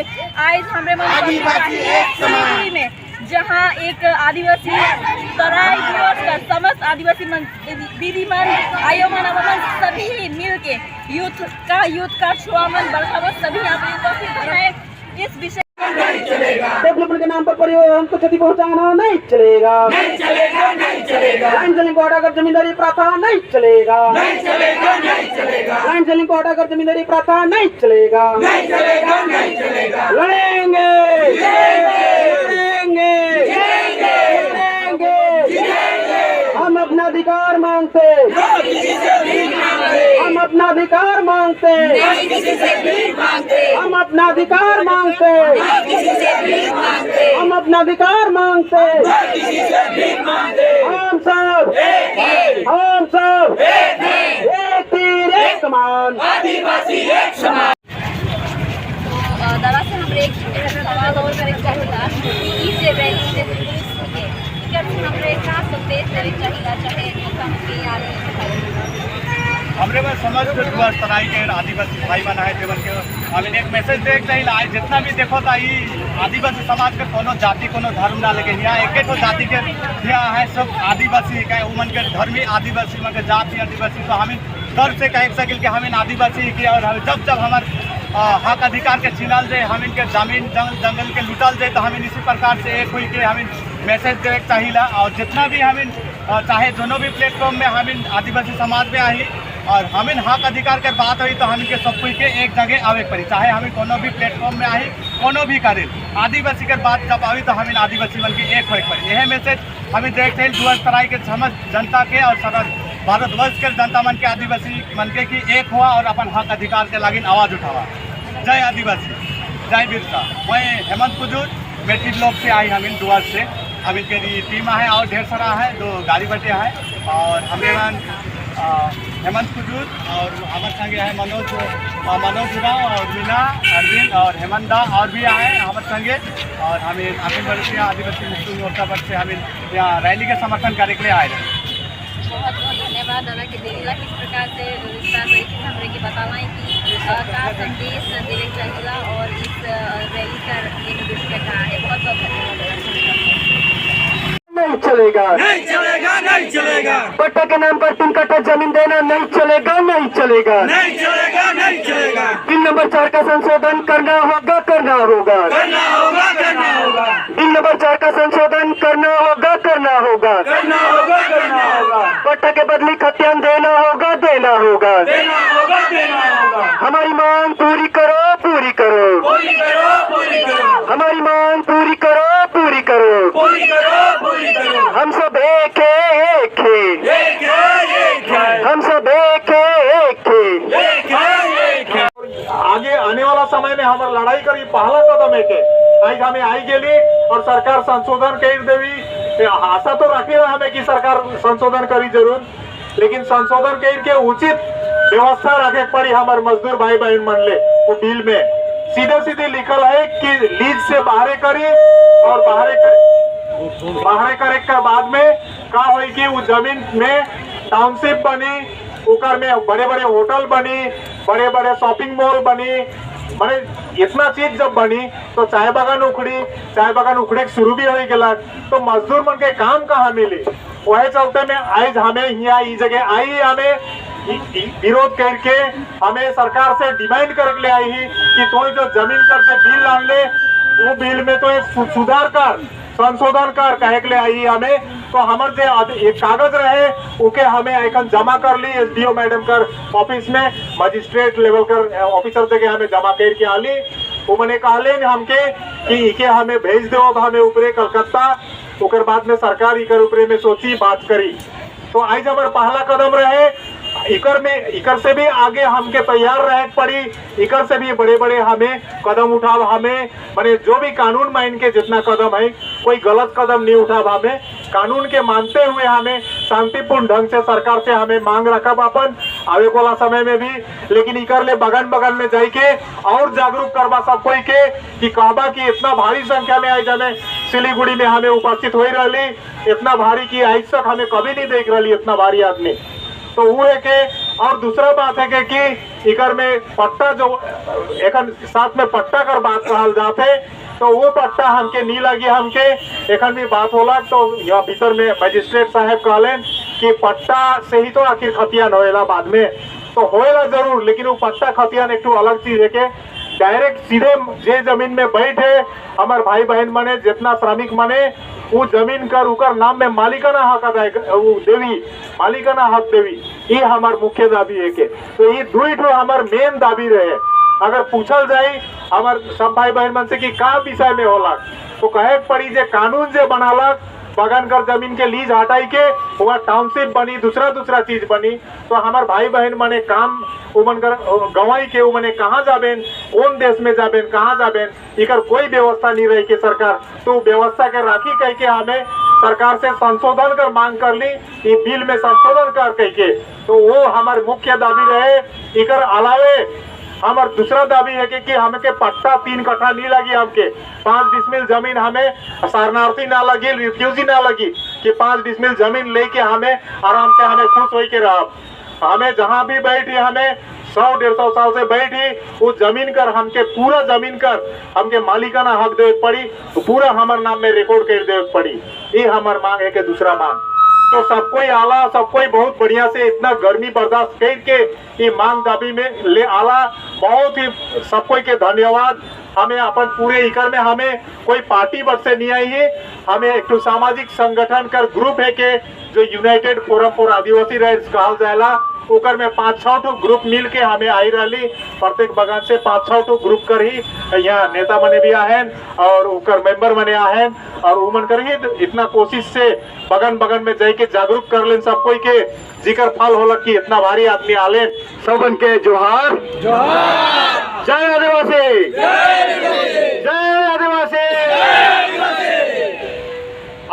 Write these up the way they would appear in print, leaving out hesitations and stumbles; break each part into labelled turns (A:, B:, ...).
A: आज हमारे सिलीगुड़ी में जहाँ एक आदिवासी तराई दिवस का समस्त आदिवासी दीदी मन आयो मन सभी मिल के यूथ का छुआमन बढ़ावा सभी यहाँ पे उपस्थित है। इस विषय
B: डेवलपमेंट के नाम पर परिवहन को क्षति पहुंचाना नहीं चलेगा, नहीं चलेगा, नहीं चलेगा। लाइन सेलिंग को हटाकर जमींदारी प्रथा नहीं चलेगा, नहीं चलेगा, नहीं चलेगा। लाइन सेलिंग को हटाकर जमींदारी प्रथा नहीं चलेगा, नहीं चलेगा, नहीं चलेगा। लड़ेंगे, लड़ेंगे, लड़ेंगे, हम अपना अधिकार मांगते, हम अपना अधिकार मांगते, हम अपना अधिकार मांगते, हम अपना अधिकार मांगते। हम सब एक तीर एक समान, आदिवासी एक समान।
A: दरअसल हम एक सवाल और करे चाहिए कि जे रैली से हमरे का संदेश देवे चाहिए चाहे हम के
C: हमरे में समझ के तराई के आदिवासी भाई बना है देवन के हमें एक मैसेज देख चाहिए आज जितना भी देखो था ये आदिवासी समाज के कोनो जाति कोनो धर्म ना लगे यहाँ एक तो जाति के यहाँ है सब आदिवासी का उमन के धर्मी आदिवासी मन के जाति आदिवासी तो हमें गर्व से कह सकिल कि हमें आदिवासी की और जब जब हमारे हक अधिकार के छीनल जाए हम इनके जमीन जंगल के लुटल जाए तो हमें इसी प्रकार से एक हुई के हमें मैसेज देवे चाहिए और जितना भी हमें चाहे दोनों भी प्लेटफॉर्म में हमें आदिवासी समाज में आई और हमें हक अधिकार के बात हुई तो हम के सब कोई के एक जगह आवे पड़ी चाहे हमें कोनो भी प्लेटफॉर्म में आई कोनो भी करे आदिवासी के बात जब आई तो हमें आदिवासी मन के एक होए पड़ी यह मैसेज हमें देखते हैं दुआर तराई के समस्त जनता के और भारतवर्ष के जनता मन के आदिवासी मन के की एक हुआ और अपन हक अधिकार के लागिन आवाज़ उठावा। जय आदिवासी, जय बिरसा। मैं हेमंत कुजूर मेठी ब्लॉक से आई हमीन दुआर से हम इनके टीम है और ढेर सारा है 2 गाड़ी बटे है और हमें हेमंत कुजूर और हमारे संगे है मनोज राव और मीना अरविंद और हेमंत दा और भी आए हमारे संगे और हमें अखिल भारतीय आदिवासी मुक्ति मोर्चा पर से हमें यहाँ रैली के समर्थन करने के लिए आए हैं।
A: बहुत बहुत धन्यवाद दादा के देला किस प्रकार से हमरे के बताना कि का संदेश देवे चाहिए और इस रैली का उद्देश्य क्या है। बहुत बहुत धन्यवाद।
B: नहीं चलेगा,
D: नहीं चलेगा, नहीं चलेगा।
B: पट्टा के नाम पर 3 कट्ठा जमीन देना नहीं चलेगा, नहीं चलेगा,
D: नहीं चलेगा, नहीं चलेगा।
B: बिल नंबर 4 का संशोधन करना होगा, करना होगा,
D: करना होगा, करना होगा।
B: बिल नंबर 4 का संशोधन करना होगा, करना होगा,
D: करना होगा, करना होगा।
B: पट्टा के बदली खतियान देना होगा, देना होगा,
D: देना होगा, देना होगा।
B: हमारी मांग पूरी करो, पूरी करो,
D: पूरी करो, पूरी करो।
B: हमारी मांग पूरी करो, पूरी करो,
D: पूरी करो, पूरी करो।
B: हम सब एक है, एक है,
D: एक है, एक है।
B: हम सब एक है, एक है,
D: एक है, एक है।
E: आगे आने वाला समय में हमारे लड़ाई करी पहला कदम है के आज हमें आई गेली और सरकार संशोधन कर देवी आशा तो रखी है हमें कि सरकार संशोधन करी जरूर लेकिन संशोधन के उचित व्यवस्था रखे पड़ी हमारे मजदूर भाई बहन मन ले वो बिल में सीधे सीधे लिखल है कि लीज से बाहर करी और बाहर करे के बाद में का हुई कि उस जमीन में टाउनशिप बनी उकर में बड़े बड़े होटल बनी बड़े बड़े शॉपिंग मॉल बनी बड़े इतना चीज जब बनी तो चाय बागान उखड़े शुरू भी हो गया तो मजदूर मन के काम कहाँ मिली वही चलते में आज हमें यहाँ इस जगह आई हमें विरोध करके हमें सरकार से डिमांड करके ले आई ही कि तो जो जमीन करके बिल लान ले वो बिल में तो सुधार कर संशोधन कर कहे के लिए आई हमें तो हमारे जो एक कागज रहे उके हमें आइकन जमा कर ली एसडीओ मैडम कर ऑफिस में मजिस्ट्रेट लेवल कर ऑफिसर से हमें जमा करके आली वो मैंने कहले हमके कि इके हमें भेज दो अब हमें ऊपरे कलकत्ता उकर बाद में सरकार इकर ऊपरे में सोची बात करी तो आज हमारे पहला कदम रहे इकर से भी आगे हमके तैयार रहे पड़ी इकर से भी बड़े बड़े हमें कदम उठाव हमें माने जो भी कानून में इनके जितना कदम है कोई गलत कदम नहीं उठाव हमें कानून के मानते हुए हमें शांतिपूर्ण ढंग से सरकार से हमें मांग रखा अपन आवे वाला समय में भी लेकिन इकर ले बगन बगन में जाके और जागरूक करवा सब कोई के कि कहबा कि इतना भारी संख्या में आज हमें सिलीगुड़ी में हमें उपस्थित हो रही इतना भारी की आज तक हमें कभी नहीं देख रही इतना भारी आदमी तो वो है कि और दूसरा बात है कि इकर में पट्टा जो एखन साथ में पट्टा कर बात कहल जाते तो वो पट्टा हमके नी लगी हमके एखन भी बात होला तो यहाँ भीतर में मजिस्ट्रेट साहब कहलें कि पट्टा से ही तो आखिर खतियान होएला बाद में तो होएला जरूर, लेकिन वो पट्टा खतियान एक अलग चीज है के डायरेक्ट सीधे जे जमीन में बैठे हमार भाई बहन मने जितना श्रमिक मने वो जमीन कर उकर नाम में मालिकाना हक देवी, मालिकाना हक देवी, ये हमार मुख्य दाबी है के। तो ये दुई ठो हमार मेन दाबी रहे। अगर पूछल जाए हमार सब भाई बहन मन से कि का विषय में होला तो कहे पड़ी जे कानून जे बनालक बगान कर जमीन के लीज हटाई के वहाँ टाउनशिप बनी, दूसरा चीज बनी, तो हमार भाई बहन मने काम उमन कर गवाई के उमने कहाँ जाबेन, कौन देश में जाबेन, कहाँ जाबेन, इकर कोई व्यवस्था नहीं रही के सरकार तो व्यवस्था के राखी कह के हमें सरकार से संशोधन कर मांग कर ली, ये बिल में संशोधन कर कह के, तो वो हमारे मुख्य दाबी रहे। इकर अलावे हमार दूसरा दाबी है कि हमें के पट्टा 3 कट्ठा नहीं लगी, हमके 5 डिसमिल जमीन हमें शरणार्थी ना लगी, रिफ्यूजी ना लगी कि 5 डिसमिल जमीन लेके हमें आराम से हमें खुश हो के रहा। हमें जहाँ भी बैठी हमें 100-150 साल से बैठी वो जमीन कर हमके पूरा जमीन कर हमके मालिकाना हक दे पड़ी, तो पूरा हमारे नाम में रिकॉर्ड कर दे पड़ी। ये हमार मांग है कि दूसरा मांग तो सब कोई आला, सब कोई बहुत बढ़िया से इतना गर्मी बर्दाश्त करके ये मांग दाबी में ले आला। बहुत ही सब कोई के धन्यवाद। हमें अपन पूरे इकर में हमें कोई पार्टी बट से नहीं आई है, हमें एक तो सामाजिक संगठन कर ग्रुप है के जो United forum for Adivasi rights कहल जाएला, ओकर में 5-6 ग्रुप मिल के हमें आई रही। प्रत्येक बगान से 5-6 ग्रुप कर ही यहाँ नेता मने भी आहन और ओकर मेंबर मने आहन और उमन कर ही इतना कोशिश से बगन में जाके जागरूक कर लें सब कोई के जिकर फल होला कि इतना भारी आदमी आले। सबन के जोहार, जय आदिवासी, जय आदिवासी।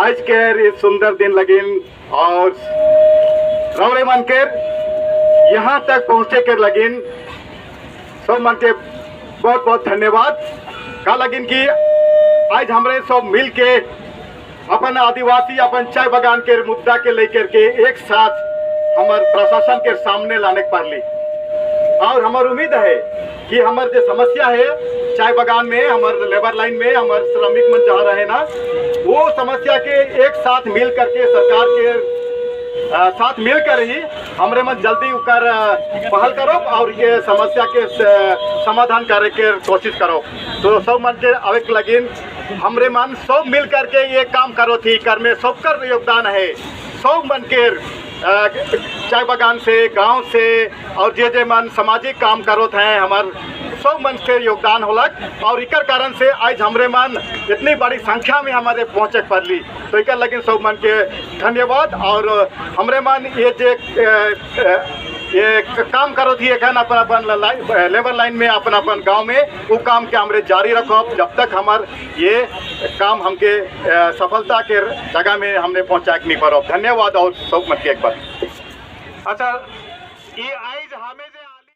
E: आज के सुंदर दिन लगिन और रौरे मन के यहाँ तक पहुँचे के लगिन सब मन के बहुत बहुत धन्यवाद। का लगिन की आज हमरे सब मिल के अपन आदिवासी अपन चाय बगान के मुद्दा के लेकर के एक साथ हमार प्रशासन के सामने लाने के पारली और हमार उम्मीद है कि हमार जो समस्या है चाय बगान में, हमार लेबर लाइन में हमार श्रमिक मन जहाँ रहे ना, वो समस्या के एक साथ मिल करके सरकार के साथ मिलकर ही हमरे मन जल्दी उकर पहल करो और ये समस्या के समाधान करे के कोशिश करो। तो सब मन के अवेक लगिन हमरे मन सब मिल करके ये काम करो थी कर में सबकर योगदान है। सब मन के चाय बगान से, गांव से और जे मन सामाजिक काम करो हैं हमार सब मन के योगदान होलक और इकर कारण से आज हमरे मन इतनी बड़ी संख्या में हमारे पहुँचे पड़ली। तो इकर लगिन सब मन के धन्यवाद और हमरे मन ये काम करो थी एखन अपन लेबर लाइन में अपन गांव में वो काम के हमरे जारी रखो जब तक हमार ये काम हमके सफलता के जगह में हमने पहुँचा नहीं पारो। धन्यवाद और सब मन के एक बार। अच्छा ये